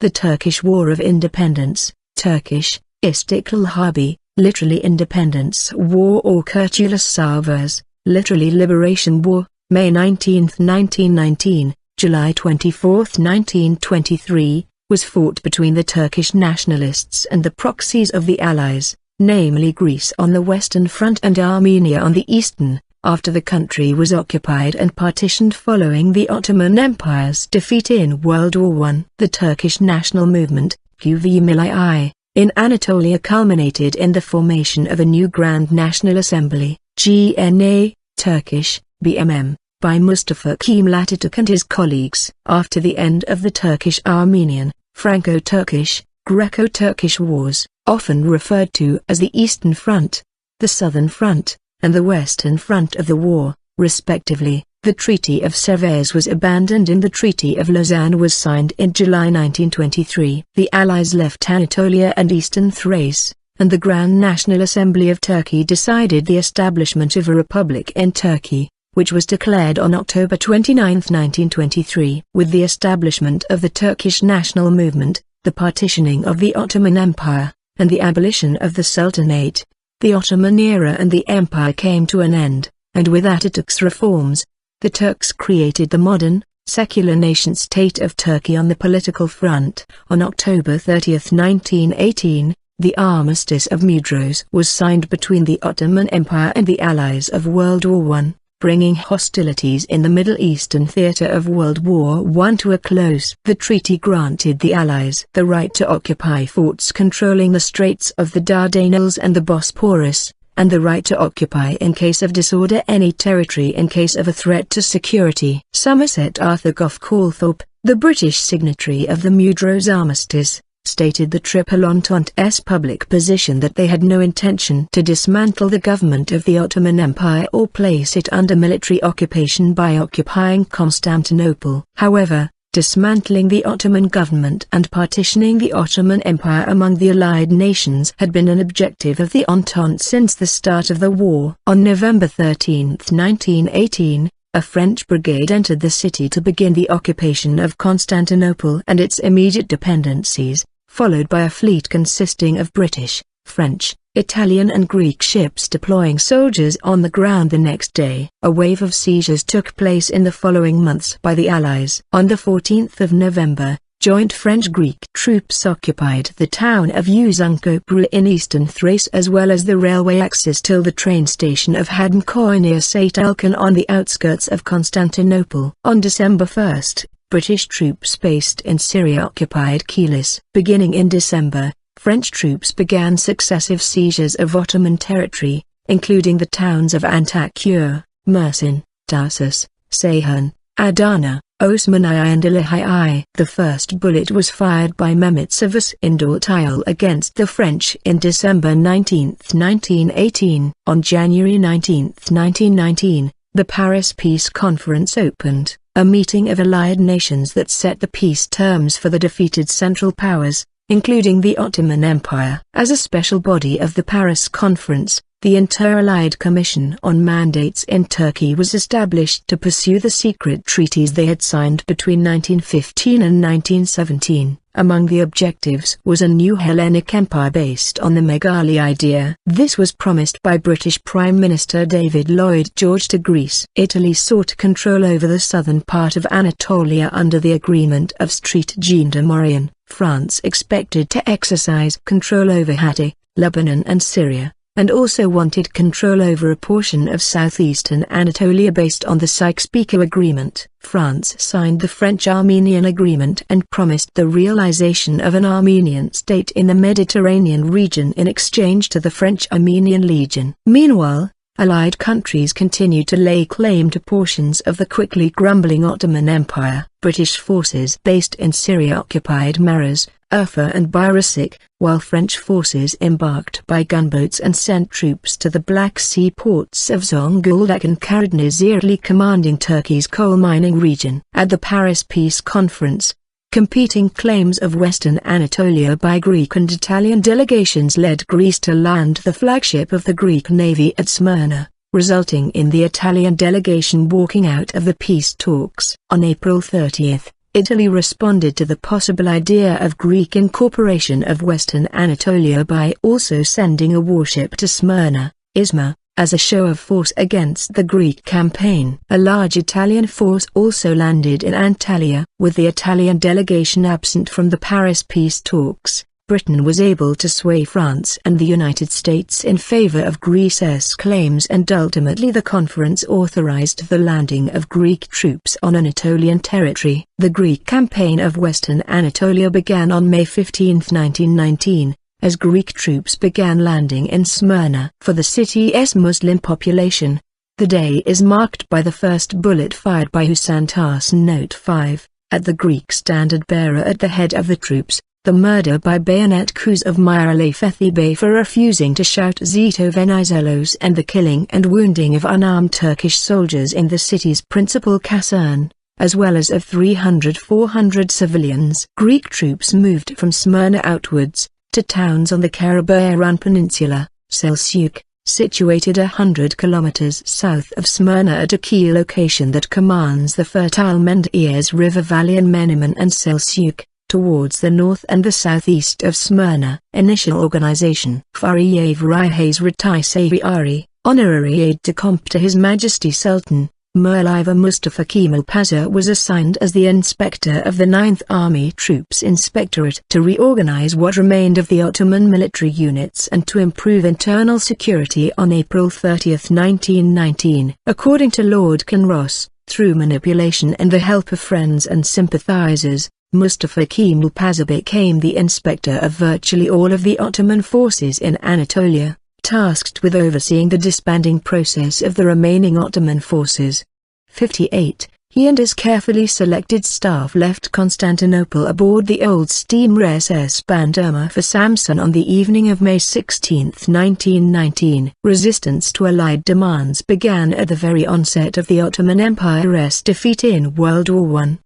The Turkish War of Independence, Turkish, İstiklâl Harbi, literally Independence War or Kurtuluş Savaşı, literally Liberation War, May 19, 1919, July 24, 1923, was fought between the Turkish nationalists and the proxies of the Allies, namely Greece on the western front and Armenia on the eastern, after the country was occupied and partitioned following the Ottoman Empire's defeat in World War I. The Turkish National Movement, Kuva-yi Milliye, in Anatolia culminated in the formation of a new Grand National Assembly, GNA, Turkish, BMM, by Mustafa Kemal Atatürk and his colleagues. After the end of the Turkish-Armenian, Franco-Turkish, Greco-Turkish wars, often referred to as the Eastern Front, the Southern Front, and the Western Front of the war, respectively, the Treaty of Sèvres was abandoned and the Treaty of Lausanne was signed in July 1923. The Allies left Anatolia and Eastern Thrace, and the Grand National Assembly of Turkey decided the establishment of a republic in Turkey, which was declared on October 29, 1923. With the establishment of the Turkish National Movement, the partitioning of the Ottoman Empire, and the abolition of the Sultanate, the Ottoman era and the empire came to an end, and with Atatürk's reforms, the Turks created the modern, secular nation-state of Turkey on the political front. On October 30, 1918, the Armistice of Mudros was signed between the Ottoman Empire and the Allies of World War I, bringing hostilities in the Middle Eastern theater of World War I to a close. The treaty granted the Allies the right to occupy forts controlling the Straits of the Dardanelles and the Bosporus, and the right to occupy in case of disorder any territory in case of a threat to security. Somerset Arthur Gough Calthorpe, the British signatory of the Mudros Armistice, stated the Triple Entente's public position that they had no intention to dismantle the government of the Ottoman Empire or place it under military occupation by occupying Constantinople. However, dismantling the Ottoman government and partitioning the Ottoman Empire among the Allied nations had been an objective of the Entente since the start of the war. On November 13, 1918, a French brigade entered the city to begin the occupation of Constantinople and its immediate dependencies, followed by a fleet consisting of British, French, Italian and Greek ships deploying soldiers on the ground the next day. A wave of seizures took place in the following months by the Allies. On the 14th of November, joint French-Greek troops occupied the town of Uzunköprü in eastern Thrace as well as the railway access till the train station of Hadımköy near St. Elkan on the outskirts of Constantinople. On December 1, British troops based in Syria occupied Kilis. Beginning in December, French troops began successive seizures of Ottoman territory, including the towns of Antakya, Mersin, Tarsus, Ceyhan, Adana, Osmaniye and Ilahiyye. The first bullet was fired by Mehmet Savas in Dortayol against the French in December 19, 1918. On January 19, 1919, the Paris Peace Conference opened, a meeting of allied nations that set the peace terms for the defeated Central Powers, including the Ottoman Empire. As a special body of the Paris Conference, the Inter-Allied Commission on Mandates in Turkey was established to pursue the secret treaties they had signed between 1915 and 1917. Among the objectives was a new Hellenic empire based on the Megali idea. This was promised by British Prime Minister David Lloyd George to Greece. Italy sought control over the southern part of Anatolia under the Agreement of Street-Gendarmerion. France expected to exercise control over Hatay, Lebanon and Syria, and also wanted control over a portion of southeastern Anatolia based on the Sykes-Picot Agreement. France signed the French-Armenian Agreement and promised the realization of an Armenian state in the Mediterranean region in exchange to the French-Armenian Legion. Meanwhile, Allied countries continued to lay claim to portions of the quickly crumbling Ottoman Empire. British forces based in Syria occupied Maras, Urfa and Birasik, while French forces embarked by gunboats and sent troops to the Black Sea ports of Zonguldak and Karadeniz, commanding Turkey's coal mining region. At the Paris Peace Conference, competing claims of Western Anatolia by Greek and Italian delegations led Greece to land the flagship of the Greek navy at Smyrna, resulting in the Italian delegation walking out of the peace talks. On April 30, Italy responded to the possible idea of Greek incorporation of Western Anatolia by also sending a warship to Smyrna, Izmir, as a show of force against the Greek campaign. A large Italian force also landed in Antalya. With the Italian delegation absent from the Paris peace talks, Britain was able to sway France and the United States in favor of Greece's claims, and ultimately the conference authorized the landing of Greek troops on Anatolian territory. The Greek campaign of Western Anatolia began on May 15, 1919, as Greek troops began landing in Smyrna. For the city's Muslim population, the day is marked by the first bullet fired by Husayn Tarsin. Note 5, at the Greek standard-bearer at the head of the troops, the murder by bayonet coups of Miralay Fethi Bey for refusing to shout Zito Venizelos, and the killing and wounding of unarmed Turkish soldiers in the city's principal caserne, as well as of 300–400 civilians. Greek troops moved from Smyrna outwards, to towns on the Karabaran Peninsula, Selçuk, situated 100 kilometers south of Smyrna at a key location that commands the fertile Menderes River valley in Menemen and Selçuk, towards the north and the southeast of Smyrna. Initial organization. Fariyev Rihays Ratai honorary aide-de-camp to His Majesty Sultan Murliva Mustafa Kemal Pasha was assigned as the inspector of the 9th Army Troops Inspectorate to reorganize what remained of the Ottoman military units and to improve internal security on April 30, 1919. According to Lord Kinross, through manipulation and the help of friends and sympathizers, Mustafa Kemal Pasha became the inspector of virtually all of the Ottoman forces in Anatolia, tasked with overseeing the disbanding process of the remaining Ottoman forces. 58. He and his carefully selected staff left Constantinople aboard the old steamer SS Bandurma for Samsun on the evening of May 16, 1919. Resistance to Allied demands began at the very onset of the Ottoman Empire's defeat in World War I.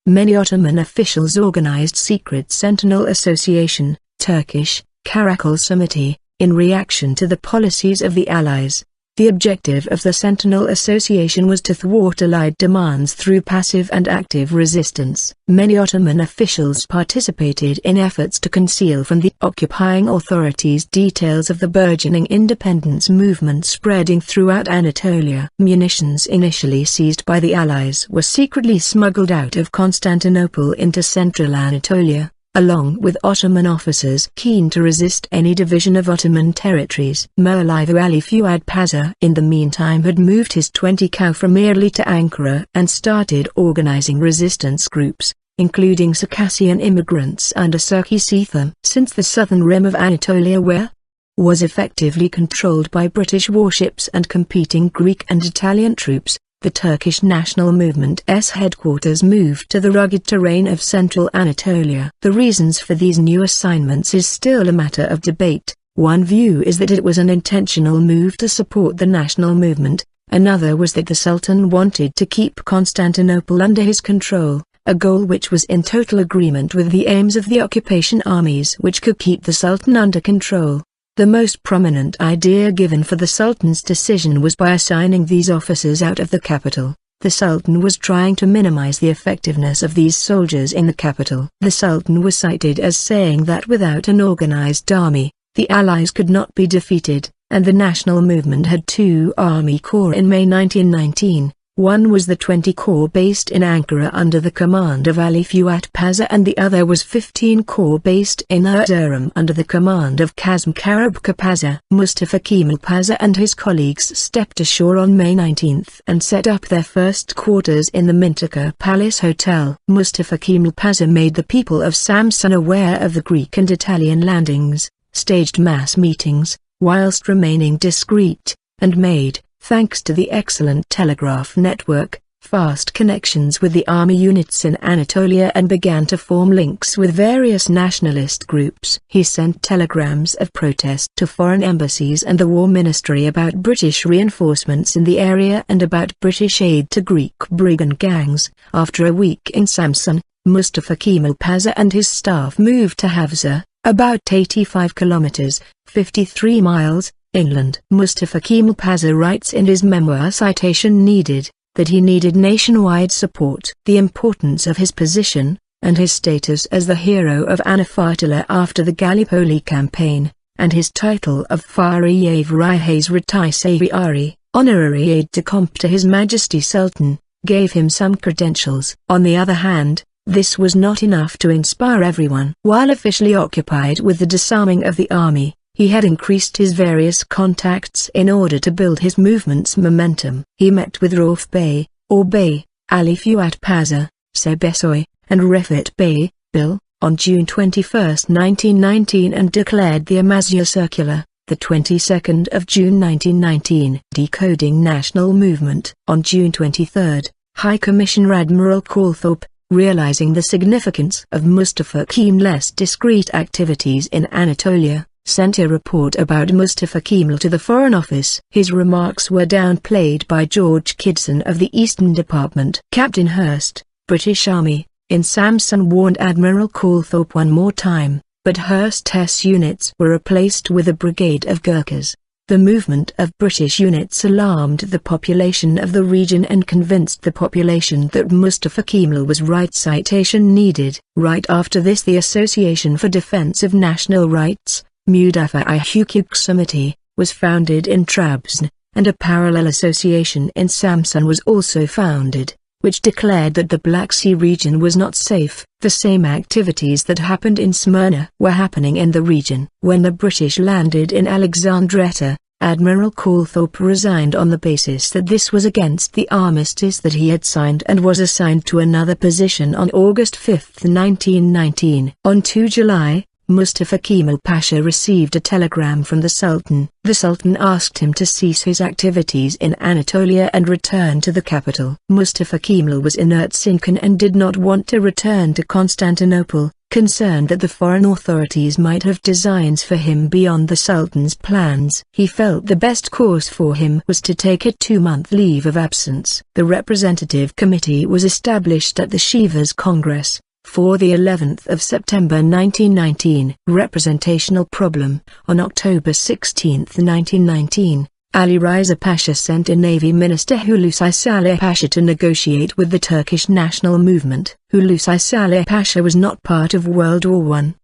Many Ottoman officials organized secret Sentinel Association, Turkish, Karakol Samiti, in reaction to the policies of the Allies. The objective of the Sentinel Association was to thwart Allied demands through passive and active resistance. Many Ottoman officials participated in efforts to conceal from the occupying authorities details of the burgeoning independence movement spreading throughout Anatolia. Munitions initially seized by the Allies were secretly smuggled out of Constantinople into central Anatolia, along with Ottoman officers keen to resist any division of Ottoman territories. Murliva Ali Fuad Pasha in the meantime had moved his 20 Cow from Italy to Ankara and started organizing resistance groups, including Circassian immigrants under Serki Setham. Since the southern rim of Anatolia was effectively controlled by British warships and competing Greek and Italian troops, the Turkish National Movement's headquarters moved to the rugged terrain of central Anatolia. The reasons for these new assignments is still a matter of debate. One view is that it was an intentional move to support the national movement, another was that the Sultan wanted to keep Constantinople under his control, a goal which was in total agreement with the aims of the occupation armies which could keep the Sultan under control. The most prominent idea given for the Sultan's decision was by assigning these officers out of the capital. The Sultan was trying to minimize the effectiveness of these soldiers in the capital. The Sultan was cited as saying that without an organized army, the Allies could not be defeated, and the national movement had 2 army corps in May 1919. One was the 20 Corps based in Ankara under the command of Ali Fuat Pasha, and the other was 15 Corps based in Erzurum under the command of Kazım Karabekir Pasha. Mustafa Kemal Pasha and his colleagues stepped ashore on May 19 and set up their first quarters in the Mintaka Palace Hotel. Mustafa Kemal Pasha made the people of Samsun aware of the Greek and Italian landings, staged mass meetings, whilst remaining discreet, and made, thanks to the excellent telegraph network, fast connections with the army units in Anatolia and began to form links with various nationalist groups. He sent telegrams of protest to foreign embassies and the War Ministry about British reinforcements in the area and about British aid to Greek brigand gangs. After a week in Samsun, Mustafa Kemal Pasha and his staff moved to Hafsa, about 85 kilometers, 53 miles, inland. Mustafa Kemal Pasha writes in his memoir Citation Needed, that he needed nationwide support. The importance of his position, and his status as the hero of Anatolia after the Gallipoli campaign, and his title of Fariyev Retisaviari, honorary aide-de-camp to His Majesty Sultan, gave him some credentials. On the other hand, this was not enough to inspire everyone. While officially occupied with the disarming of the army, he had increased his various contacts in order to build his movement's momentum. He met with Rauf Bey, or Bey, Ali Fuat Paşa, Sebesoy, and Refet Bey, Bill, on June 21, 1919 and declared the Amasya Circular, the 22nd of June 1919. Decoding National Movement. On June 23, High Commissioner Admiral Calthorpe, realizing the significance of Mustafa Kemal's discreet activities in Anatolia, sent a report about Mustafa Kemal to the Foreign Office. His remarks were downplayed by George Kidson of the Eastern Department. Captain Hurst, British Army, in Samsun warned Admiral Calthorpe one more time, but Hurst's units were replaced with a brigade of Gurkhas. The movement of British units alarmed the population of the region and convinced the population that Mustafa Kemal was right. Citation needed. Right after this, the Association for Defense of National Rights, Mudafa-i Hukuk Committee, was founded in Trabzon, and a parallel association in Samsun was also founded, which declared that the Black Sea region was not safe. The same activities that happened in Smyrna were happening in the region. When the British landed in Alexandretta, Admiral Calthorpe resigned on the basis that this was against the armistice that he had signed and was assigned to another position on August 5, 1919. On 2 July, Mustafa Kemal Pasha received a telegram from the Sultan. The Sultan asked him to cease his activities in Anatolia and return to the capital. Mustafa Kemal was in Erzincan and did not want to return to Constantinople, concerned that the foreign authorities might have designs for him beyond the Sultan's plans. He felt the best course for him was to take a 2-month leave of absence. The representative committee was established at the Sèvres Congress, for the 11th of September 1919. Representational problem. On October 16, 1919, Ali Riza Pasha sent a Navy Minister Hulusi Salih Pasha to negotiate with the Turkish National Movement. Hulusi Salih Pasha was not part of World War I.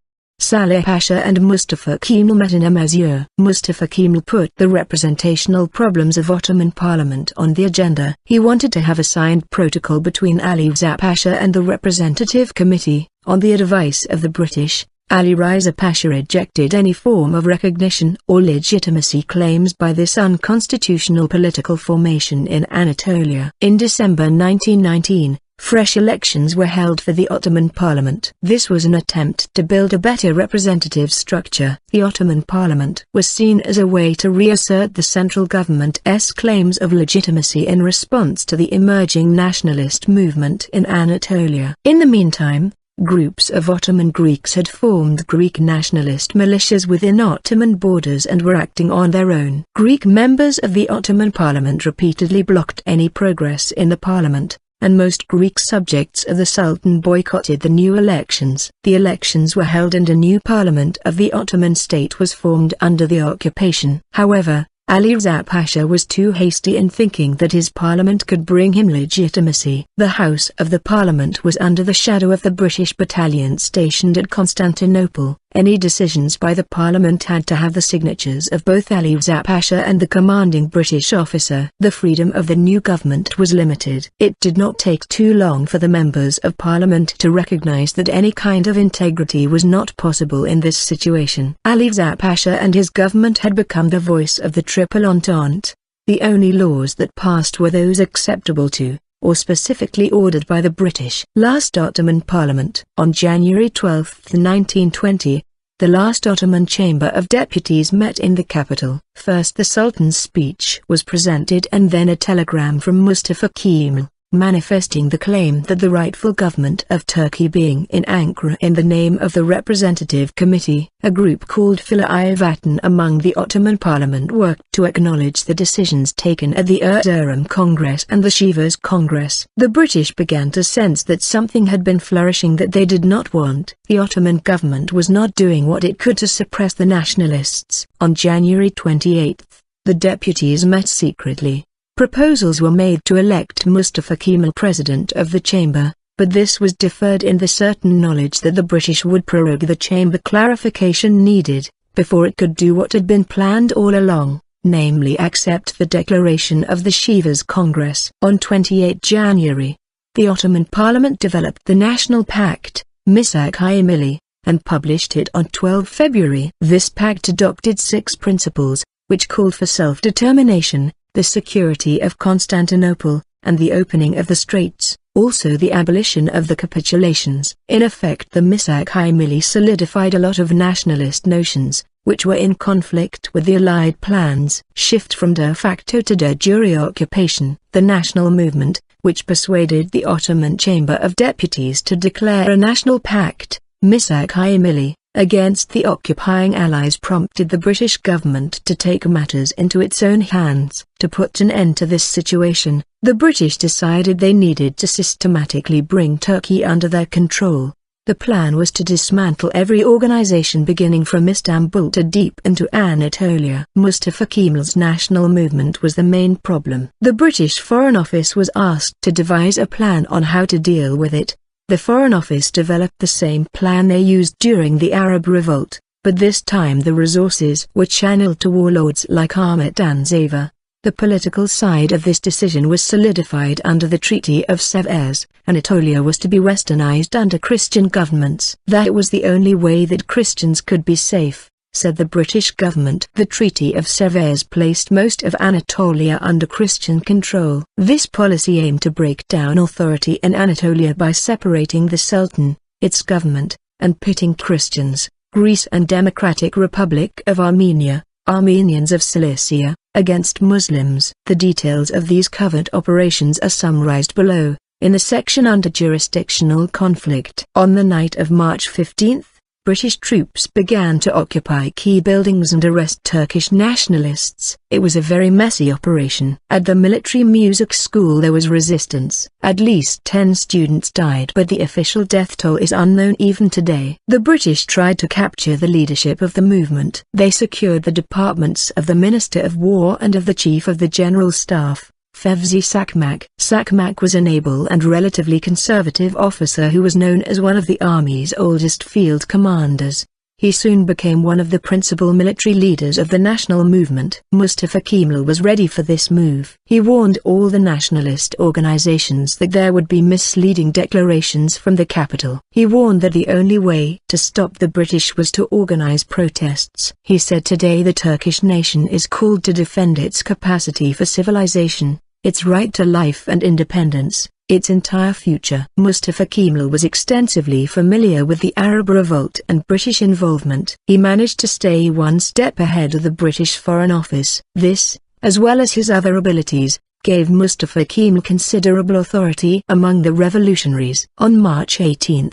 Salih Pasha and Mustafa Kemal met in Amasya. Mustafa Kemal put the representational problems of Ottoman Parliament on the agenda. He wanted to have a signed protocol between Ali Riza Pasha and the Representative Committee. On the advice of the British, Ali Riza Pasha rejected any form of recognition or legitimacy claims by this unconstitutional political formation in Anatolia. In December 1919, fresh elections were held for the Ottoman Parliament. This was an attempt to build a better representative structure. The Ottoman Parliament was seen as a way to reassert the central government's claims of legitimacy in response to the emerging nationalist movement in Anatolia. In the meantime, groups of Ottoman Greeks had formed Greek nationalist militias within Ottoman borders and were acting on their own. Greek members of the Ottoman Parliament repeatedly blocked any progress in the parliament, and most Greek subjects of the Sultan boycotted the new elections. The elections were held and a new parliament of the Ottoman state was formed under the occupation. However, Ali Riza Pasha was too hasty in thinking that his parliament could bring him legitimacy. The House of the Parliament was under the shadow of the British battalion stationed at Constantinople. Any decisions by the Parliament had to have the signatures of both Ali Riza Pasha and the commanding British officer. The freedom of the new government was limited. It did not take too long for the members of Parliament to recognize that any kind of integrity was not possible in this situation. Ali Riza Pasha and his government had become the voice of the Triple Entente. The only laws that passed were those acceptable to, or specifically ordered by the British. Last Ottoman Parliament. On January 12, 1920, the last Ottoman Chamber of Deputies met in the capital. First the Sultan's speech was presented and then a telegram from Mustafa Kemal, manifesting the claim that the rightful government of Turkey being in Ankara in the name of the Representative Committee. A group called Filah-i Vatan among the Ottoman Parliament worked to acknowledge the decisions taken at the Erzurum Congress and the Sèvres Congress. The British began to sense that something had been flourishing that they did not want. The Ottoman government was not doing what it could to suppress the nationalists. On January 28, the deputies met secretly, Proposals were made to elect Mustafa Kemal president of the chamber, but this was deferred in the certain knowledge that the British would prorogue the chamber clarification needed, before it could do what had been planned all along, namely accept the declaration of the Sèvres Congress. On 28 January, the Ottoman Parliament developed the National Pact, İstiklâl Harbi, and published it on 12 February. This pact adopted 6 principles, which called for self-determination, the security of Constantinople, and the opening of the straits, also the abolition of the capitulations. In effect, the İstiklâl Harbi solidified a lot of nationalist notions, which were in conflict with the Allied plans. Shift from de facto to de jure occupation. The national movement, which persuaded the Ottoman Chamber of Deputies to declare a national pact, İstiklâl Harbi, against the occupying Allies, prompted the British government to take matters into its own hands. To put an end to this situation, the British decided they needed to systematically bring Turkey under their control. The plan was to dismantle every organization beginning from Istanbul to deep into Anatolia. Mustafa Kemal's national movement was the main problem. The British Foreign Office was asked to devise a plan on how to deal with it. The Foreign Office developed the same plan they used during the Arab Revolt, but this time the resources were channeled to warlords like Ahmet and Zava. The political side of this decision was solidified under the Treaty of Sèvres. Anatolia was to be westernized under Christian governments. That was the only way that Christians could be safe, said the British government. The Treaty of Sèvres placed most of Anatolia under Christian control. This policy aimed to break down authority in Anatolia by separating the Sultan, its government, and pitting Christians, Greece and Democratic Republic of Armenia, Armenians of Cilicia, against Muslims. The details of these covert operations are summarized below, in the section under jurisdictional conflict. On the night of March 15, British troops began to occupy key buildings and arrest Turkish nationalists. It was a very messy operation. At the military music school there was resistance. At least 10 students died, but the official death toll is unknown even today. The British tried to capture the leadership of the movement. They secured the departments of the Minister of War and of the Chief of the General Staff, Fevzi Çakmak. Çakmak was an able and relatively conservative officer who was known as one of the army's oldest field commanders. He soon became one of the principal military leaders of the national movement. Mustafa Kemal was ready for this move. He warned all the nationalist organizations that there would be misleading declarations from the capital. He warned that the only way to stop the British was to organize protests. He said, "Today the Turkish nation is called to defend its capacity for civilization, its right to life and independence, its entire future." Mustafa Kemal was extensively familiar with the Arab Revolt and British involvement. He managed to stay one step ahead of the British Foreign Office. This, as well as his other abilities, gave Mustafa Kemal considerable authority among the revolutionaries. On March 18,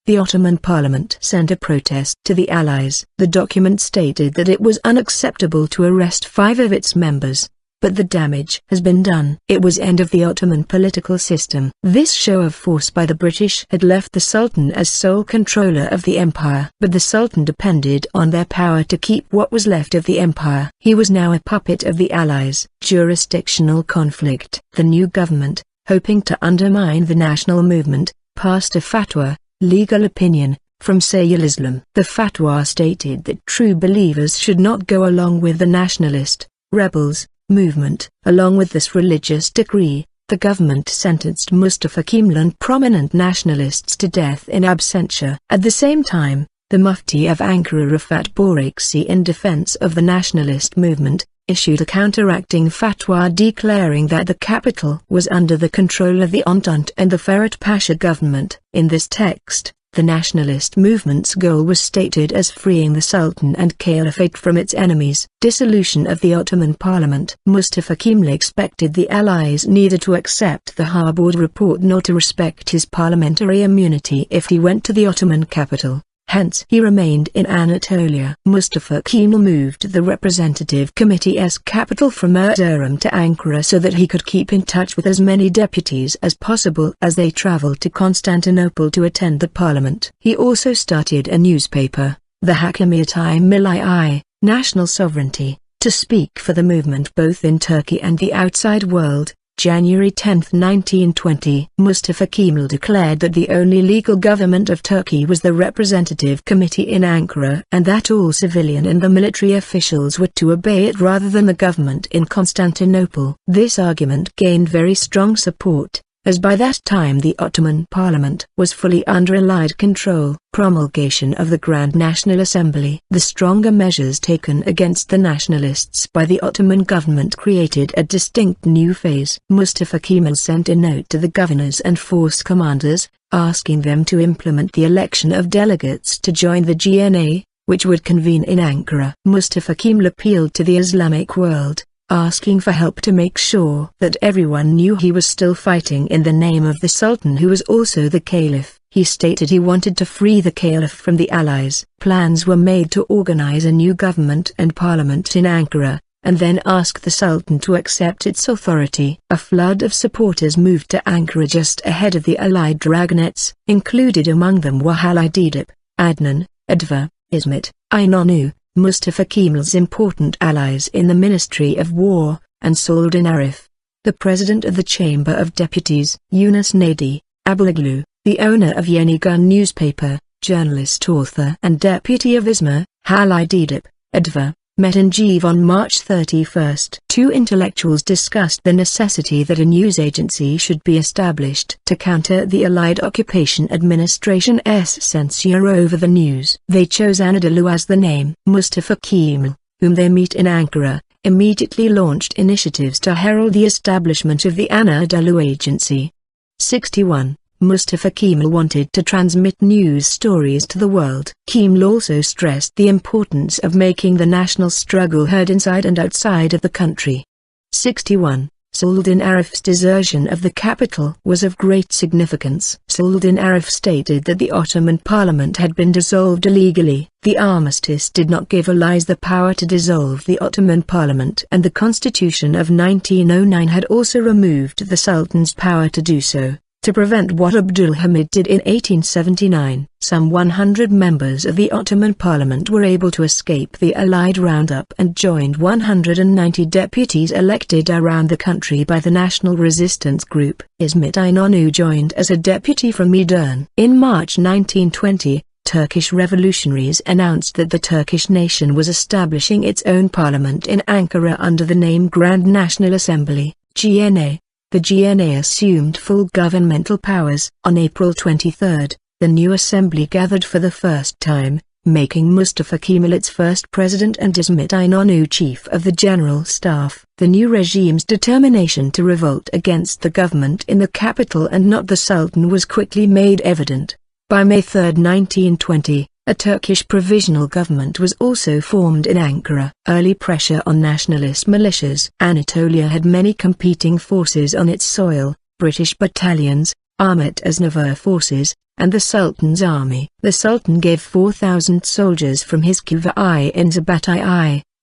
the Ottoman Parliament sent a protest to the Allies. The document stated that it was unacceptable to arrest 5 of its members, but the damage has been done. It was end of the Ottoman political system. This show of force by the British had left the Sultan as sole controller of the empire. But the Sultan depended on their power to keep what was left of the empire. He was now a puppet of the Allies. Jurisdictional conflict. The new government, hoping to undermine the national movement, passed a fatwa, legal opinion, from Sayyi'l Islam. The fatwa stated that true believers should not go along with the nationalist, rebels, movement. Along with this religious decree, the government sentenced Mustafa Kemal and prominent nationalists to death in absentia. At the same time, the Mufti of Ankara Rafat Boraksi, in defense of the nationalist movement, issued a counteracting fatwa declaring that the capital was under the control of the Entente and the Ferhat Pasha government. In this text, the nationalist movement's goal was stated as freeing the Sultan and Caliphate from its enemies. Dissolution of the Ottoman Parliament. Mustafa Kemal expected the Allies neither to accept the Harboard report nor to respect his parliamentary immunity if he went to the Ottoman capital. Hence he remained in Anatolia. Mustafa Kemal moved the representative committee's capital from Erzurum to Ankara so that he could keep in touch with as many deputies as possible as they traveled to Constantinople to attend the parliament. He also started a newspaper, the Hakimiyet-i Milli, National Sovereignty, to speak for the movement both in Turkey and the outside world. January 10, 1920, Mustafa Kemal declared that the only legal government of Turkey was the Representative Committee in Ankara, and that all civilian and the military officials were to obey it rather than the government in Constantinople. This argument gained very strong support, as by that time the Ottoman Parliament was fully under Allied control. Promulgation of the Grand National Assembly. The stronger measures taken against the nationalists by the Ottoman government created a distinct new phase. Mustafa Kemal sent a note to the governors and force commanders, asking them to implement the election of delegates to join the GNA, which would convene in Ankara. Mustafa Kemal appealed to the Islamic world, asking for help to make sure that everyone knew he was still fighting in the name of the Sultan, who was also the Caliph. He stated he wanted to free the Caliph from the Allies. Plans were made to organize a new government and parliament in Ankara, and then ask the Sultan to accept its authority. A flood of supporters moved to Ankara just ahead of the Allied dragonnets. Included among them were Halil Edip, Adnan, Adva, İsmet, İnönü, Mustafa Kemal's important allies in the Ministry of War, and Sultan Arif, the president of the Chamber of Deputies. Yunus Nadi Abuloglu, the owner of Yeni Gun newspaper, journalist, author and deputy of ISMA, Halil Edip, Adva, met in Geneva on March 31. Two intellectuals discussed the necessity that a news agency should be established to counter the Allied occupation administration's censure over the news. They chose Anadolu as the name. Mustafa Kemal, whom they meet in Ankara, immediately launched initiatives to herald the establishment of the Anadolu Agency. 61. Mustafa Kemal wanted to transmit news stories to the world. Kemal also stressed the importance of making the national struggle heard inside and outside of the country. 61. Sultan Arif's desertion of the capital was of great significance. Sultan Arif stated that the Ottoman Parliament had been dissolved illegally. The armistice did not give allies the power to dissolve the Ottoman Parliament, and the Constitution of 1909 had also removed the Sultan's power to do so. To prevent what Abdülhamid did in 1879, some 100 members of the Ottoman Parliament were able to escape the Allied roundup and joined 190 deputies elected around the country by the National Resistance Group. İsmet İnönü joined as a deputy from Edirne. In March 1920, Turkish revolutionaries announced that the Turkish nation was establishing its own parliament in Ankara under the name Grand National Assembly, GNA. The GNA assumed full governmental powers. On April 23, the new assembly gathered for the first time, making Mustafa Kemal its first president and İsmet İnönü chief of the general staff. The new regime's determination to revolt against the government in the capital and not the Sultan was quickly made evident. By May 3, 1920, a Turkish provisional government was also formed in Ankara. Early pressure on nationalist militias. Anatolia had many competing forces on its soil: British battalions, Ahmet Aznavour forces, and the Sultan's army. The Sultan gave 4,000 soldiers from his Kuva-yi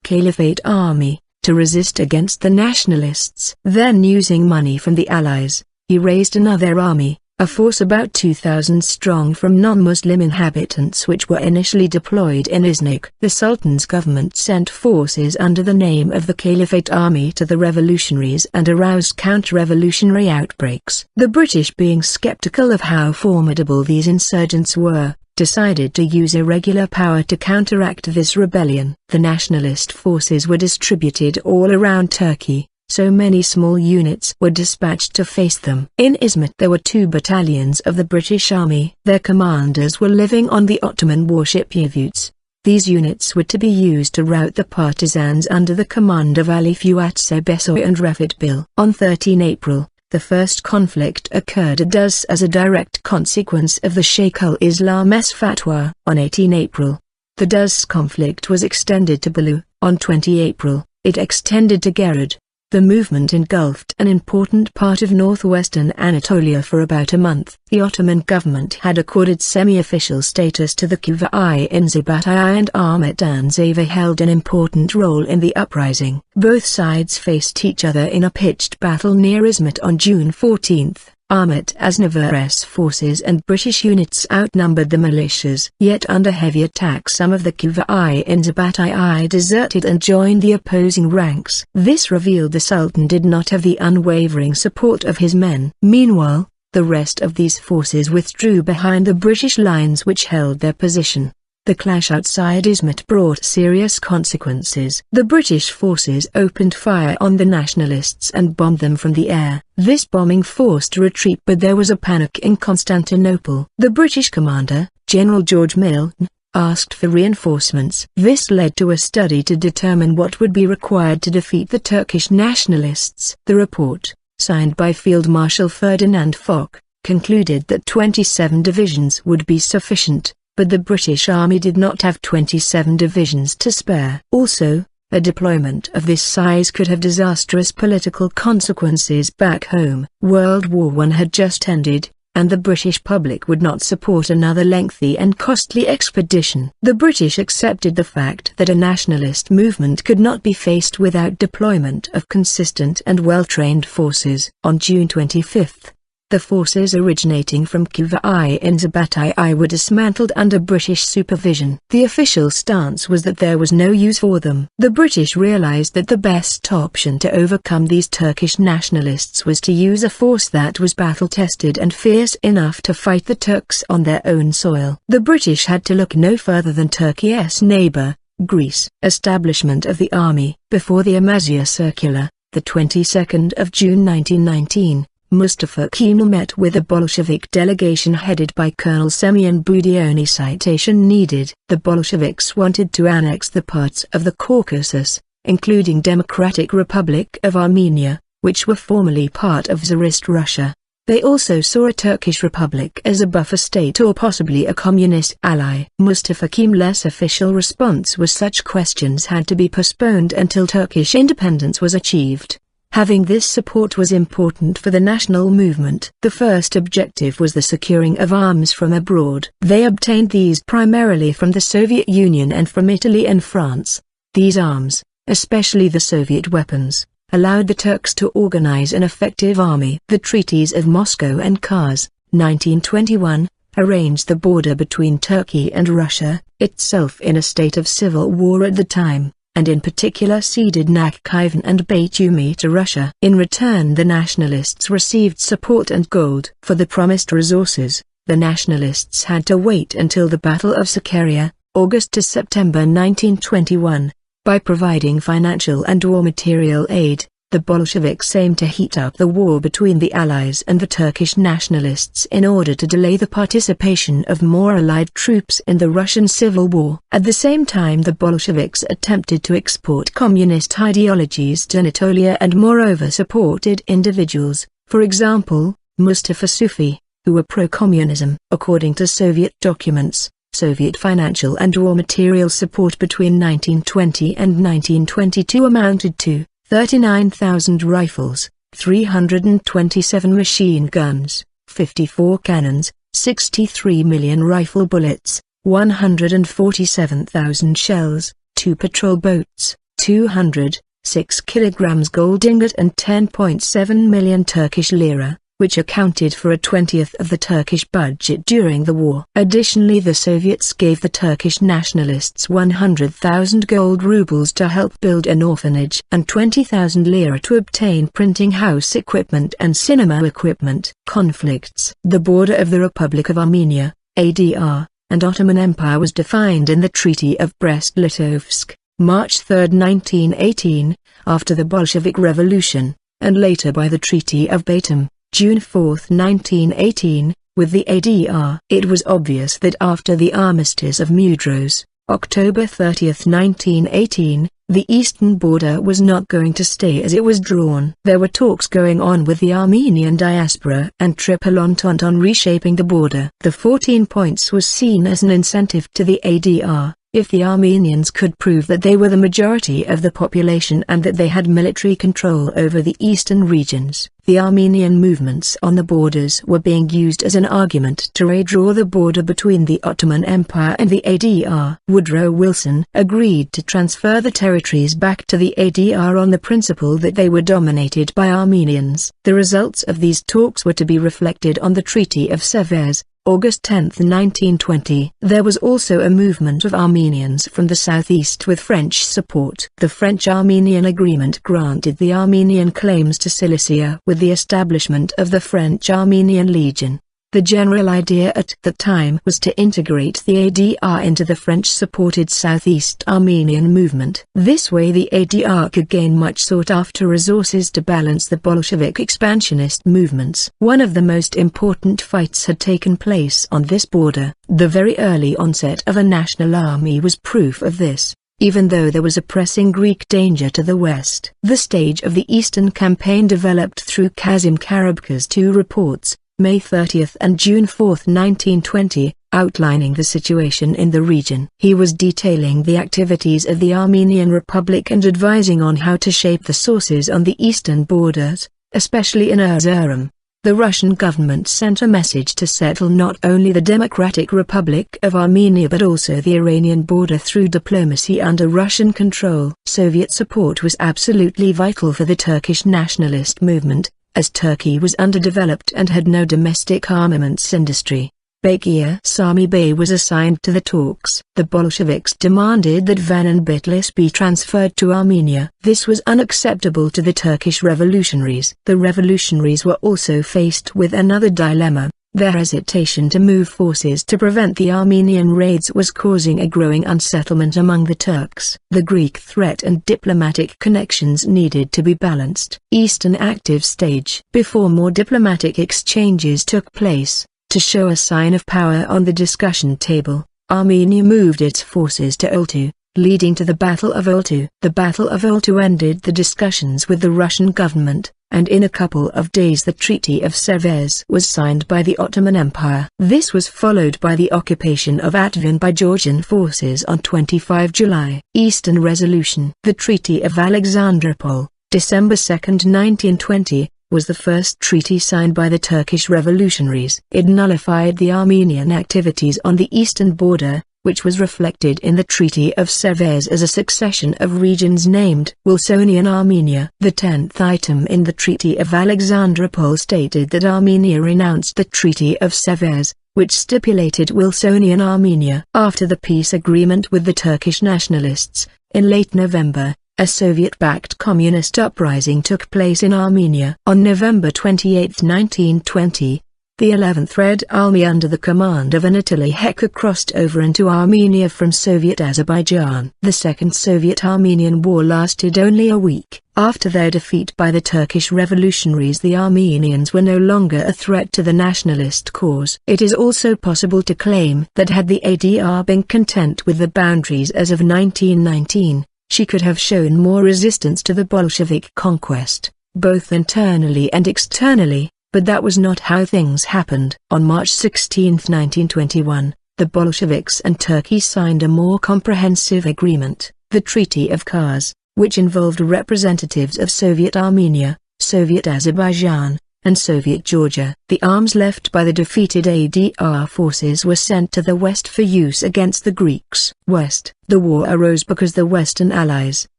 Caliphate army to resist against the nationalists. Then, using money from the Allies, he raised another army, a force about 2,000 strong from non-Muslim inhabitants, which were initially deployed in Iznik. The Sultan's government sent forces under the name of the Caliphate Army to the revolutionaries and aroused counter-revolutionary outbreaks. The British, being skeptical of how formidable these insurgents were, decided to use irregular power to counteract this rebellion. The nationalist forces were distributed all around Turkey, so many small units were dispatched to face them. In Izmit there were 2 battalions of the British Army. Their commanders were living on the Ottoman warship U-boats. These units were to be used to rout the partisans under the command of Ali Fuat Sebesoy and Refat Bil. On 13 April, the first conflict occurred at Dus as a direct consequence of the Sheikh al-Islam's fatwa. On 18 April, the Dus conflict was extended to Belu. On 20 April, it extended to Gerud. The movement engulfed an important part of northwestern Anatolia for about a month. The Ottoman government had accorded semi-official status to the Kuva-yi and Ahmet Aznavour held an important role in the uprising. Both sides faced each other in a pitched battle near Izmit on June 14. Ahmet Aznavur's forces and British units outnumbered the militias. Yet under heavy attack some of the Kuva-yi Milliye deserted and joined the opposing ranks. This revealed the Sultan did not have the unwavering support of his men. Meanwhile, the rest of these forces withdrew behind the British lines which held their position. The clash outside Izmit brought serious consequences. The British forces opened fire on the nationalists and bombed them from the air. This bombing forced a retreat, but there was a panic in Constantinople. The British commander, General George Milne, asked for reinforcements. This led to a study to determine what would be required to defeat the Turkish nationalists. The report, signed by Field Marshal Ferdinand Foch, concluded that 27 divisions would be sufficient. But the British Army did not have 27 divisions to spare. Also, a deployment of this size could have disastrous political consequences back home. World War I had just ended, and the British public would not support another lengthy and costly expedition. The British accepted the fact that a nationalist movement could not be faced without deployment of consistent and well-trained forces. On June 25, the forces originating from Kuva-yi Milliye were dismantled under British supervision. The official stance was that there was no use for them. The British realized that the best option to overcome these Turkish nationalists was to use a force that was battle-tested and fierce enough to fight the Turks on their own soil. The British had to look no further than Turkey's neighbor, Greece. Establishment of the army. Before the Amasya Circular, the 22nd of June 1919, Mustafa Kemal met with a Bolshevik delegation headed by Colonel Semyon Budyonny. Citation needed. The Bolsheviks wanted to annex the parts of the Caucasus, including Democratic Republic of Armenia, which were formerly part of Tsarist Russia. They also saw a Turkish Republic as a buffer state or possibly a communist ally. Mustafa Kemal's official response was such questions had to be postponed until Turkish independence was achieved. Having this support was important for the national movement. The first objective was the securing of arms from abroad. They obtained these primarily from the Soviet Union and from Italy and France. These arms, especially the Soviet weapons, allowed the Turks to organize an effective army. The treaties of Moscow and Kars, 1921, arranged the border between Turkey and Russia, itself in a state of civil war at the time, and in particular ceded Nakhchivan and Batumi to Russia. In return the nationalists received support and gold. For the promised resources, the nationalists had to wait until the Battle of Sakarya, August to September 1921. By providing financial and war material aid, the Bolsheviks aimed to heat up the war between the Allies and the Turkish nationalists in order to delay the participation of more Allied troops in the Russian Civil War. At the same time the Bolsheviks attempted to export communist ideologies to Anatolia and moreover supported individuals, for example, Mustafa Sufi, who were pro-communism. According to Soviet documents, Soviet financial and war material support between 1920 and 1922 amounted to 39,000 rifles, 327 machine guns, 54 cannons, 63 million rifle bullets, 147,000 shells, 2 patrol boats, 206 kilograms gold ingot and 10.7 million Turkish lira, which accounted for a 20th of the Turkish budget during the war. Additionally the Soviets gave the Turkish nationalists 100,000 gold rubles to help build an orphanage and 20,000 lira to obtain printing house equipment and cinema equipment. Conflicts. The border of the Republic of Armenia, ADR, and Ottoman Empire was defined in the Treaty of Brest-Litovsk, March 3, 1918, after the Bolshevik Revolution, and later by the Treaty of Batum, June 4, 1918, with the ADR. It was obvious that after the Armistice of Mudros, October 30, 1918, the eastern border was not going to stay as it was drawn. There were talks going on with the Armenian diaspora and Triple Entente on reshaping the border. The 14 points was seen as an incentive to the ADR, If the Armenians could prove that they were the majority of the population and that they had military control over the eastern regions, the Armenian movements on the borders were being used as an argument to redraw the border between the Ottoman Empire and the ADR. Woodrow Wilson agreed to transfer the territories back to the ADR on the principle that they were dominated by Armenians. The results of these talks were to be reflected on the Treaty of Sèvres, August 10, 1920. There was also a movement of Armenians from the southeast with French support. The French-Armenian agreement granted the Armenian claims to Cilicia with the establishment of the French-Armenian Legion. The general idea at that time was to integrate the ADR into the French-supported Southeast Armenian movement. This way the ADR could gain much sought-after resources to balance the Bolshevik expansionist movements. One of the most important fights had taken place on this border. The very early onset of a national army was proof of this. Even though there was a pressing Greek danger to the west. The stage of the Eastern Campaign developed through Kazim Karabkha's two reports, May 30 and June 4, 1920, outlining the situation in the region. He was detailing the activities of the Armenian Republic and advising on how to shape the sources on the eastern borders, especially in Erzurum. The Russian government sent a message to settle not only the Democratic Republic of Armenia but also the Iranian border through diplomacy under Russian control. Soviet support was absolutely vital for the Turkish nationalist movement, as Turkey was underdeveloped and had no domestic armaments industry. Bakir Sami Bey was assigned to the talks. The Bolsheviks demanded that Van and Bitlis be transferred to Armenia. This was unacceptable to the Turkish revolutionaries. The revolutionaries were also faced with another dilemma. Their hesitation to move forces to prevent the Armenian raids was causing a growing unsettlement among the Turks. The Greek threat and diplomatic connections needed to be balanced. Eastern active stage. Before more diplomatic exchanges took place, to show a sign of power on the discussion table, Armenia moved its forces to Oltu, leading to the Battle of Oltu. The Battle of Oltu ended the discussions with the Russian government, and in a couple of days the Treaty of Sèvres was signed by the Ottoman Empire. This was followed by the occupation of Atvan by Georgian forces on 25 July. Eastern Resolution. The Treaty of Alexandropol, December 2, 1920, was the first treaty signed by the Turkish revolutionaries. It nullified the Armenian activities on the eastern border, which was reflected in the Treaty of Sèvres as a succession of regions named Wilsonian Armenia. The 10th item in the Treaty of Alexandropol stated that Armenia renounced the Treaty of Sèvres, which stipulated Wilsonian Armenia. After the peace agreement with the Turkish nationalists, in late November, a Soviet-backed communist uprising took place in Armenia. On November 28, 1920, the 11th Red Army under the command of Anatoly Heka crossed over into Armenia from Soviet Azerbaijan. The Second Soviet-Armenian War lasted only a week. After their defeat by the Turkish revolutionaries, the Armenians were no longer a threat to the nationalist cause. It is also possible to claim that had the ADR been content with the boundaries as of 1919, she could have shown more resistance to the Bolshevik conquest, both internally and externally, but that was not how things happened. On March 16, 1921, the Bolsheviks and Turkey signed a more comprehensive agreement, the Treaty of Kars, which involved representatives of Soviet Armenia, Soviet Azerbaijan, and Soviet Georgia. The arms left by the defeated ADR forces were sent to the West for use against the Greeks. West. The war arose because the Western allies,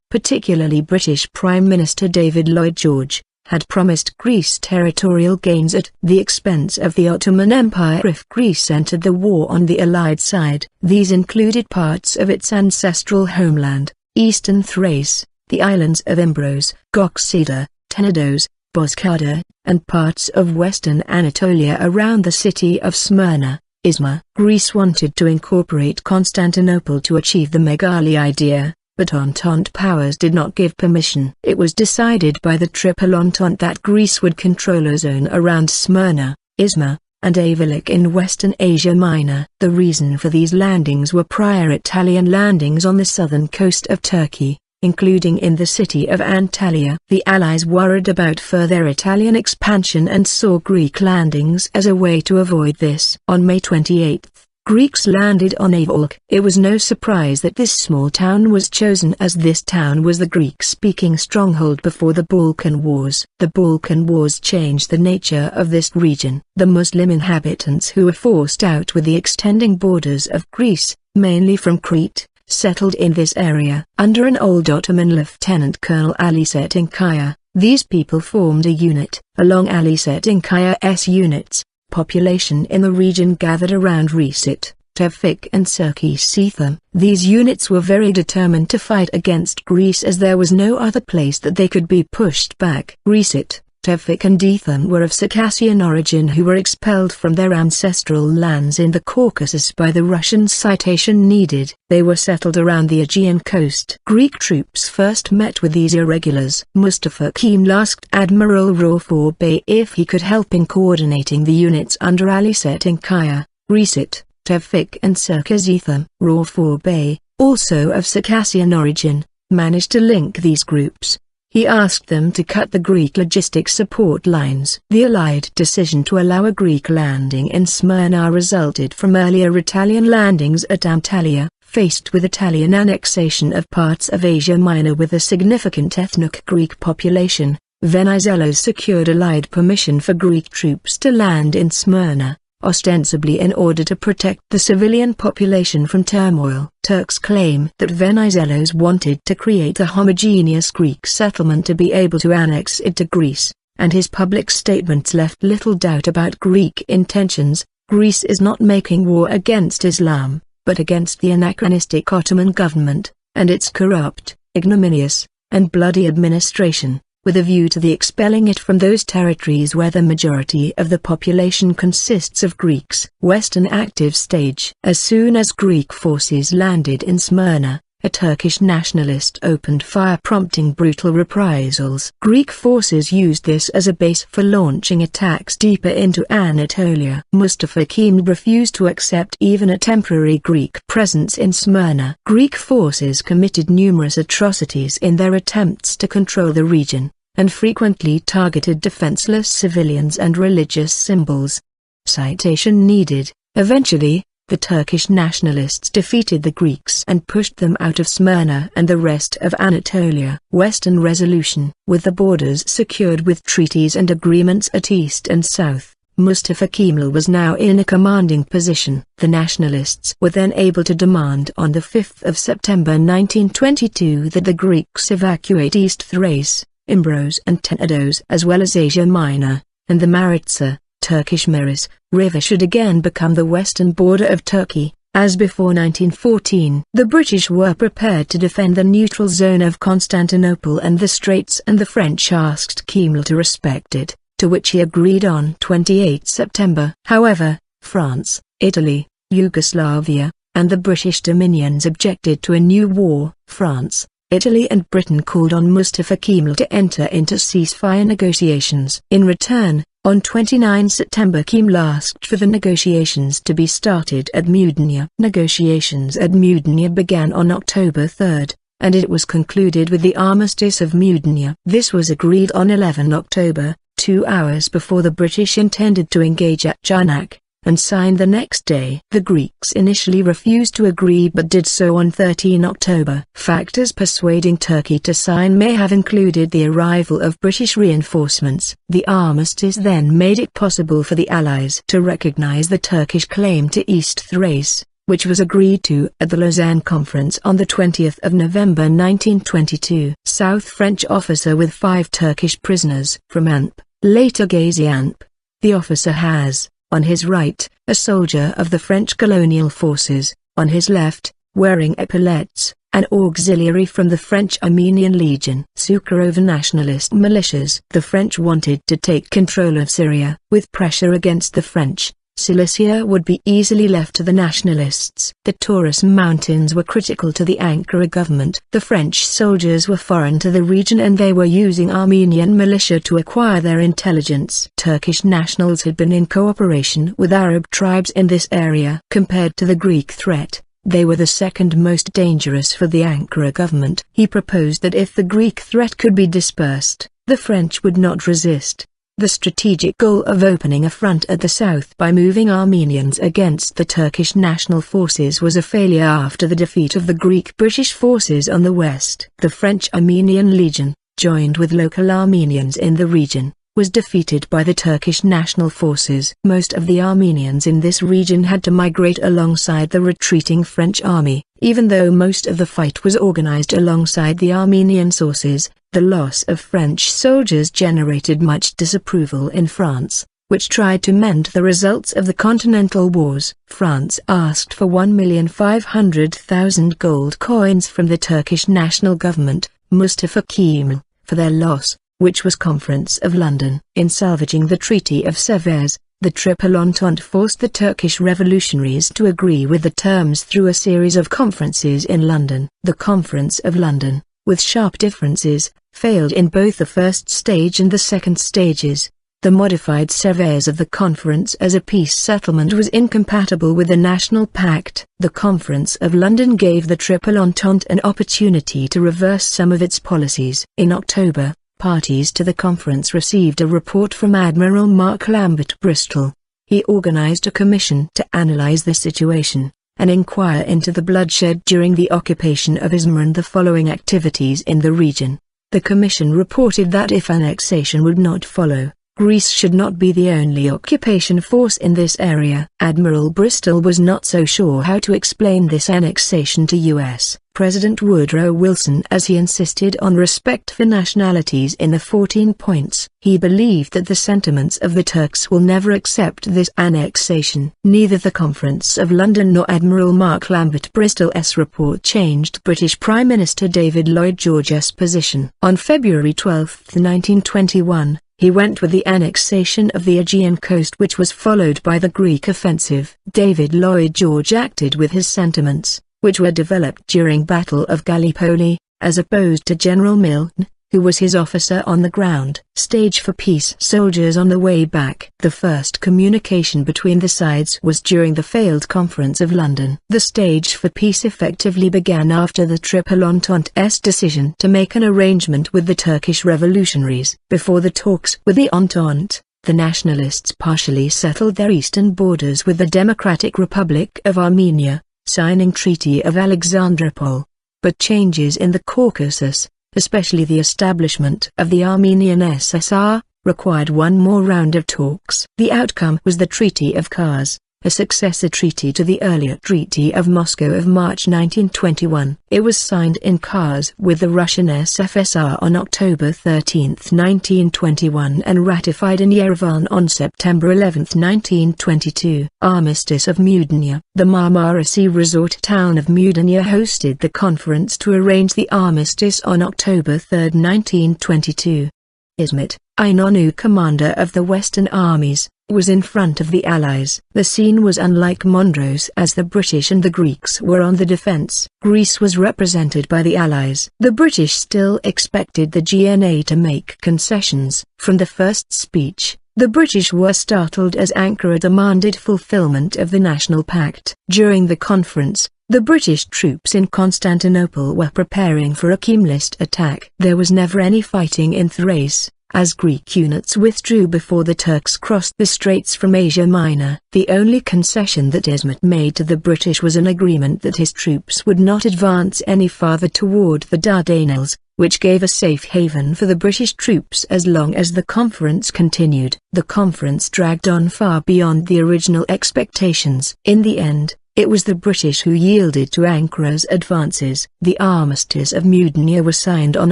particularly British Prime Minister David Lloyd George, had promised Greece territorial gains at the expense of the Ottoman Empire if Greece entered the war on the Allied side. These included parts of its ancestral homeland, Eastern Thrace, the islands of Imbros, Goksida, Tenedos, Bozkada, and parts of western Anatolia around the city of Smyrna, Izmir. Greece wanted to incorporate Constantinople to achieve the Megali idea, but Entente powers did not give permission. It was decided by the Triple Entente that Greece would control a zone around Smyrna, Izmir, and Ayvalık in Western Asia Minor. The reason for these landings were prior Italian landings on the southern coast of Turkey, including in the city of Antalya. The Allies worried about further Italian expansion and saw Greek landings as a way to avoid this. On May 28, Greeks landed on Avalok. It was no surprise that this small town was chosen, as this town was the Greek-speaking stronghold before the Balkan Wars. The Balkan Wars changed the nature of this region. The Muslim inhabitants who were forced out with the extending borders of Greece, mainly from Crete, settled in this area. Under an old Ottoman Lieutenant Colonel Ali Setinkaya, these people formed a unit. Along Ali Setinkaya's units, population in the region gathered around Resit, Tevfik and Sirkis-Setham. These units were very determined to fight against Greece, as there was no other place that they could be pushed back. Resit, Tevfik and Etham were of Circassian origin, who were expelled from their ancestral lands in the Caucasus by the Russian citation needed. They were settled around the Aegean coast. Greek troops first met with these irregulars. Mustafa Kemal asked Admiral Rauf Bey if he could help in coordinating the units under Ali Setinkaya, Resit, Tevfik and Sirkis-Setham. Rauf Bey, also of Circassian origin, managed to link these groups. He asked them to cut the Greek logistics support lines. The Allied decision to allow a Greek landing in Smyrna resulted from earlier Italian landings at Antalya. Faced with Italian annexation of parts of Asia Minor with a significant ethnic Greek population, Venizelos secured Allied permission for Greek troops to land in Smyrna, ostensibly in order to protect the civilian population from turmoil. Turks claim that Venizelos wanted to create a homogeneous Greek settlement to be able to annex it to Greece, and his public statements left little doubt about Greek intentions. Greece is not making war against Islam, but against the anachronistic Ottoman government, and its corrupt, ignominious, and bloody administration, with a view to the expelling it from those territories where the majority of the population consists of Greeks. Western active stage. As soon as Greek forces landed in Smyrna, a Turkish nationalist opened fire, prompting brutal reprisals. Greek forces used this as a base for launching attacks deeper into Anatolia. Mustafa Kemal refused to accept even a temporary Greek presence in Smyrna. Greek forces committed numerous atrocities in their attempts to control the region, and frequently targeted defenseless civilians and religious symbols. Citation needed. Eventually, the Turkish nationalists defeated the Greeks and pushed them out of Smyrna and the rest of Anatolia. Western resolution. With the borders secured with treaties and agreements at east and south, Mustafa Kemal was now in a commanding position. The nationalists were then able to demand on the 5th of September 1922 that the Greeks evacuate East Thrace, Imbros and Tenedos, as well as Asia Minor, and the Maritsa, Turkish Meres, river should again become the western border of Turkey, as before 1914. The British were prepared to defend the neutral zone of Constantinople and the Straits, and the French asked Kemal to respect it, to which he agreed on 28 September. However, France, Italy, Yugoslavia, and the British dominions objected to a new war. France, Italy and Britain called on Mustafa Kemal to enter into ceasefire negotiations. In return, on 29 September Kemal asked for the negotiations to be started at Mudanya. Negotiations at Mudanya began on October 3, and it was concluded with the Armistice of Mudanya. This was agreed on 11 October, 2 hours before the British intended to engage at Jarnac, and signed the next day. The Greeks initially refused to agree but did so on 13 October. Factors persuading Turkey to sign may have included the arrival of British reinforcements. The armistice then made it possible for the Allies to recognize the Turkish claim to East Thrace, which was agreed to at the Lausanne Conference on the 20th of November 1922. South French officer with 5 Turkish prisoners from Amp, later Gaziantep. The officer has, on his right, a soldier of the French colonial forces, on his left, wearing epaulettes, an auxiliary from the French Armenian Legion. Sukharov nationalist militias. The French wanted to take control of Syria. With pressure against the French, Cilicia would be easily left to the nationalists. The Taurus Mountains were critical to the Ankara government. The French soldiers were foreign to the region and they were using Armenian militia to acquire their intelligence. Turkish nationals had been in cooperation with Arab tribes in this area. Compared to the Greek threat, they were the second most dangerous for the Ankara government. He proposed that if the Greek threat could be dispersed, the French would not resist. The strategic goal of opening a front at the south by moving Armenians against the Turkish national forces was a failure after the defeat of the Greek-British forces on the west. The French Armenian Legion, joined with local Armenians in the region, was defeated by the Turkish national forces. Most of the Armenians in this region had to migrate alongside the retreating French army. Even though most of the fight was organized alongside the Armenian sources, the loss of French soldiers generated much disapproval in France, which tried to mend the results of the Continental Wars. France asked for 1,500,000 gold coins from the Turkish national government, Mustafa Kemal, for their loss, which was Conference of London. In salvaging the Treaty of Sèvres, the Triple Entente forced the Turkish revolutionaries to agree with the terms through a series of conferences in London. The Conference of London, with sharp differences, failed in both the first stage and the second stages. The modified Sèvres of the conference as a peace settlement was incompatible with the National Pact. The Conference of London gave the Triple Entente an opportunity to reverse some of its policies. In October, parties to the conference received a report from Admiral Mark Lambert Bristol. He organized a commission to analyze the situation, and inquire into the bloodshed during the occupation of Izmir and the following activities in the region. The commission reported that if annexation would not follow, Greece should not be the only occupation force in this area. Admiral Bristol was not so sure how to explain this annexation to U.S. President Woodrow Wilson, as he insisted on respect for nationalities in the 14 points. He believed that the sentiments of the Turks will never accept this annexation. Neither the Conference of London nor Admiral Mark Lambert Bristol's report changed British Prime Minister David Lloyd George's position. On February 12, 1921, he went with the annexation of the Aegean coast, which was followed by the Greek offensive. David Lloyd George acted with his sentiments, which were developed during Battle of Gallipoli, as opposed to General Milne, who was his officer on the ground. Stage for peace. Soldiers on the way back. The first communication between the sides was during the failed Conference of London. The stage for peace effectively began after the Triple Entente's decision to make an arrangement with the Turkish revolutionaries. Before the talks with the Entente, the nationalists partially settled their eastern borders with the Democratic Republic of Armenia, signing Treaty of Alexandropol. But changes in the Caucasus, especially the establishment of the Armenian SSR, required one more round of talks. The outcome was the Treaty of Kars, a successor treaty to the earlier Treaty of Moscow of March 1921. It was signed in Kars with the Russian SFSR on October 13, 1921 and ratified in Yerevan on September 11, 1922. Armistice of Mudanya. The Marmara Sea resort town of Mudanya hosted the conference to arrange the armistice on October 3, 1922. İsmet İnönü, commander of the Western armies, was in front of the Allies. The scene was unlike Mondros, as the British and the Greeks were on the defense. Greece was represented by the Allies. The British still expected the GNA to make concessions. From the first speech, the British were startled as Ankara demanded fulfillment of the National Pact. During the conference, the British troops in Constantinople were preparing for a Kemalist attack. There was never any fighting in Thrace, as Greek units withdrew before the Turks crossed the straits from Asia Minor. The only concession that İsmet made to the British was an agreement that his troops would not advance any farther toward the Dardanelles, which gave a safe haven for the British troops as long as the conference continued. The conference dragged on far beyond the original expectations. In the end, it was the British who yielded to Ankara's advances. The Armistice of Mudanya was signed on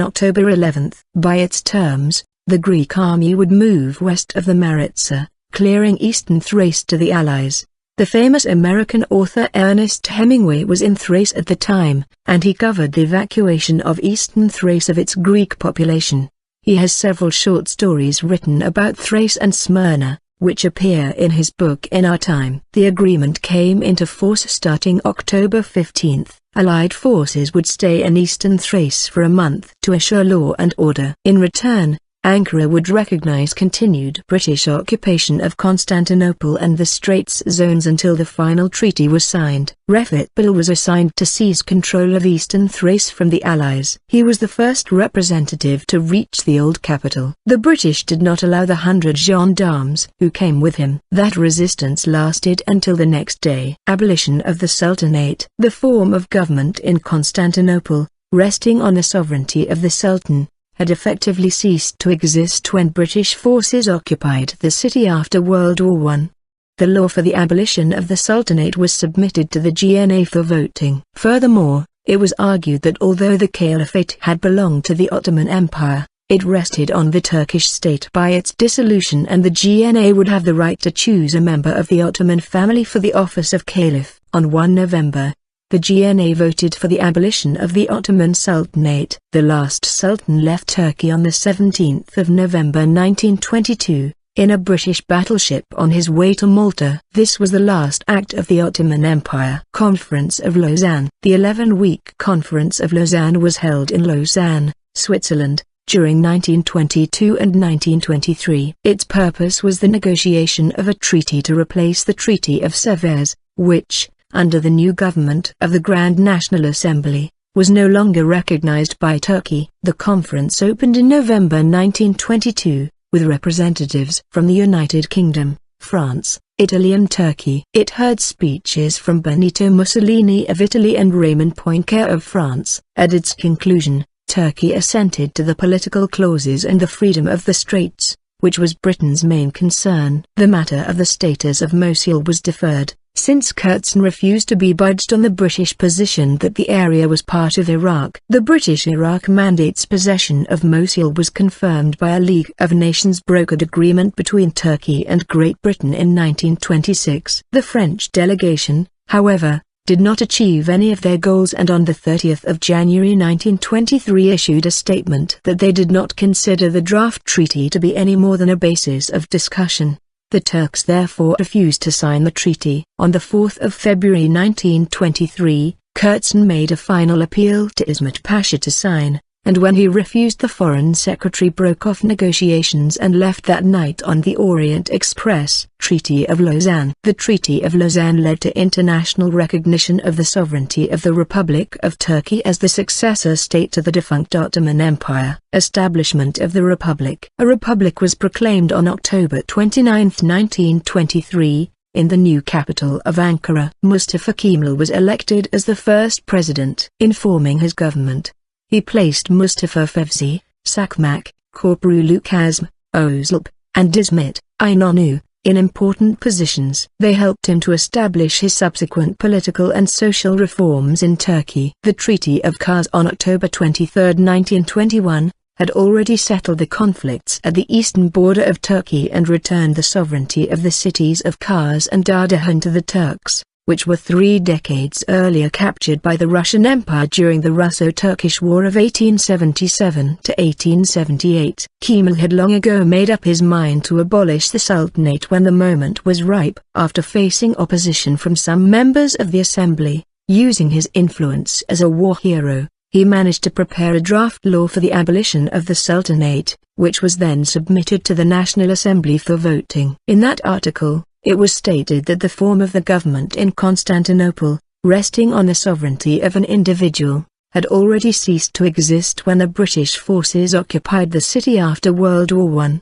October 11. By its terms, the Greek army would move west of the Maritsa, clearing eastern Thrace to the Allies. The famous American author Ernest Hemingway was in Thrace at the time, and he covered the evacuation of eastern Thrace of its Greek population. He has several short stories written about Thrace and Smyrna, which appear in his book In Our Time. The agreement came into force starting October 15. Allied forces would stay in eastern Thrace for a month to assure law and order. In return, Ankara would recognize continued British occupation of Constantinople and the Straits zones until the final treaty was signed. Refet Bilal was assigned to seize control of Eastern Thrace from the Allies. He was the first representative to reach the old capital. The British did not allow the 100 gendarmes who came with him. That resistance lasted until the next day. Abolition of the Sultanate. The form of government in Constantinople, resting on the sovereignty of the Sultan, had effectively ceased to exist when British forces occupied the city after World War I. The law for the abolition of the Sultanate was submitted to the GNA for voting. Furthermore, it was argued that although the Caliphate had belonged to the Ottoman Empire, it rested on the Turkish state by its dissolution, and the GNA would have the right to choose a member of the Ottoman family for the office of Caliph. On 1 November, the GNA voted for the abolition of the Ottoman Sultanate. The last Sultan left Turkey on the 17th of November 1922, in a British battleship on his way to Malta. This was the last act of the Ottoman Empire. Conference of Lausanne. The 11-week Conference of Lausanne was held in Lausanne, Switzerland, during 1922 and 1923. Its purpose was the negotiation of a treaty to replace the Treaty of Sèvres, which, under the new government of the Grand National Assembly, was no longer recognized by Turkey. The conference opened in November 1922, with representatives from the United Kingdom, France, Italy and Turkey. It heard speeches from Benito Mussolini of Italy and Raymond Poincaré of France. At its conclusion, Turkey assented to the political clauses and the freedom of the Straits, which was Britain's main concern. The matter of the status of Mosul was deferred, since Kürzen refused to be budged on the British position that the area was part of Iraq. The British-Iraq mandate's possession of Mosul was confirmed by a League of Nations brokered agreement between Turkey and Great Britain in 1926. The French delegation, however, did not achieve any of their goals, and on the 30th of January 1923 issued a statement that they did not consider the draft treaty to be any more than a basis of discussion. The Turks therefore refused to sign the treaty. On the 4th of February 1923, Kürzen made a final appeal to İsmet Pasha to sign, and when he refused, the Foreign Secretary broke off negotiations and left that night on the Orient Express. Treaty of Lausanne. The Treaty of Lausanne led to international recognition of the sovereignty of the Republic of Turkey as the successor state to the defunct Ottoman Empire. Establishment of the Republic. A republic was proclaimed on October 29, 1923, in the new capital of Ankara. Mustafa Kemal was elected as the first president. In forming his government, he placed Mustafa Fevzi, Sakmak, Korkulu Kazm, Özalp, and İsmet İnönü in important positions. They helped him to establish his subsequent political and social reforms in Turkey. The Treaty of Kars on October 23, 1921, had already settled the conflicts at the eastern border of Turkey and returned the sovereignty of the cities of Kars and Ardahan to the Turks, which were 3 decades earlier captured by the Russian Empire during the Russo-Turkish War of 1877 to 1878. Kemal had long ago made up his mind to abolish the Sultanate when the moment was ripe. After facing opposition from some members of the Assembly, using his influence as a war hero, he managed to prepare a draft law for the abolition of the Sultanate, which was then submitted to the National Assembly for voting. In that article, it was stated that the form of the government in Constantinople, resting on the sovereignty of an individual, had already ceased to exist when the British forces occupied the city after World War I.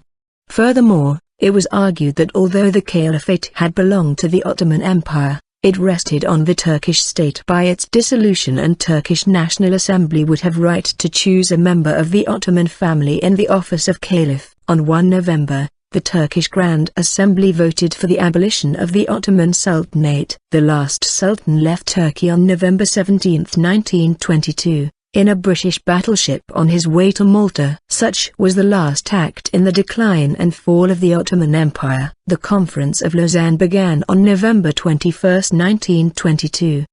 Furthermore, it was argued that although the Caliphate had belonged to the Ottoman Empire, it rested on the Turkish state by its dissolution, and Turkish National Assembly would have right to choose a member of the Ottoman family in the office of Caliph. On 1 November, the Turkish Grand Assembly voted for the abolition of the Ottoman Sultanate. The last Sultan left Turkey on November 17, 1922, in a British battleship on his way to Malta. Such was the last act in the decline and fall of the Ottoman Empire. The Conference of Lausanne began on November 21, 1922.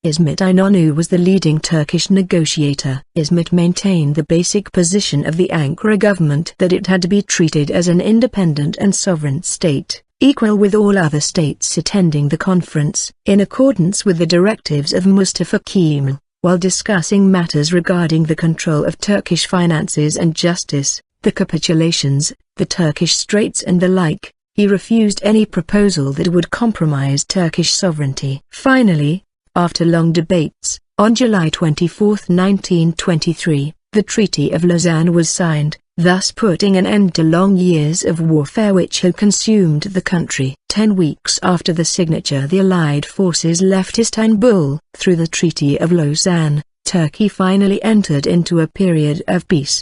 İsmet İnönü was the leading Turkish negotiator. İsmet maintained the basic position of the Ankara government that it had to be treated as an independent and sovereign state, equal with all other states attending the conference, in accordance with the directives of Mustafa Kemal. While discussing matters regarding the control of Turkish finances and justice, the capitulations, the Turkish Straits and the like. He refused any proposal that would compromise Turkish sovereignty. Finally, after long debates, on July 24, 1923, the Treaty of Lausanne was signed, thus putting an end to long years of warfare which had consumed the country. 10 weeks after the signature, the Allied forces left Istanbul. Through the Treaty of Lausanne, Turkey finally entered into a period of peace.